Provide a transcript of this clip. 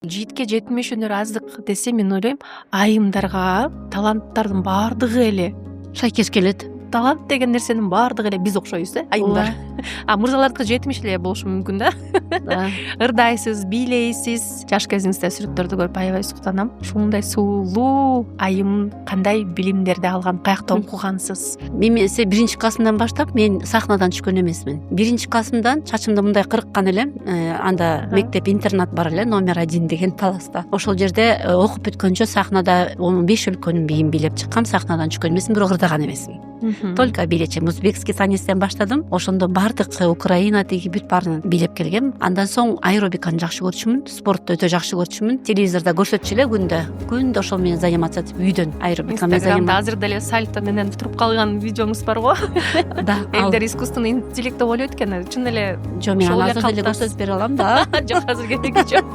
Жигитке жетилмеш өнөр аздык десе мен ойлойм, айымдарга таланттардын баардыгы эле шайкеш келет. талант деген нерсенин баардыгы эле биз окшойбуз, айымдар. Мырзалардыкы жетимиш эле болушу мүмкүн да. Ырдайсыз, бийлейсиз. Жаш кезиңизде сүрөттөрдү көрүп аябай суктанам. Ушундай сулуу айым кандай билимдерди алган, каякта окугансыз? Мен 1-классымдан баштап мен сахнадан түшкөн эмесмин. 1-классымдан чачымды мындай кырыккан элем. Анда мектеп интернат бар эле, номер 1 деген таласта. Ошол жерде окуп бүткөнчө сахнада 15 өлкөнүн бийин бийлеп чыккам. Сахнадан түшкөн эмесмин, бирок ырдаган эмесмин. Только бийлечем. Узбекский танистен баштадым. Ошондо бардык Украина тиги бүт баарын бийлеп келгем. Андан соң аэробиканы жакшы көрчүмүн, спортты өтө жакшы көрчүмүн. Телевизордо көрсөтчү эле күндө ошол менен заниматься этип үйдөн аэробика менен Инстаграмда азыр деле сальто менен туруп калган видеоңуз бар го. Да, Элдер искусственный интеллект деп ойлойт экен. Чын эле жок, мен азыр деле көрсөтүп бере алам да. Жок, азыр керек жок.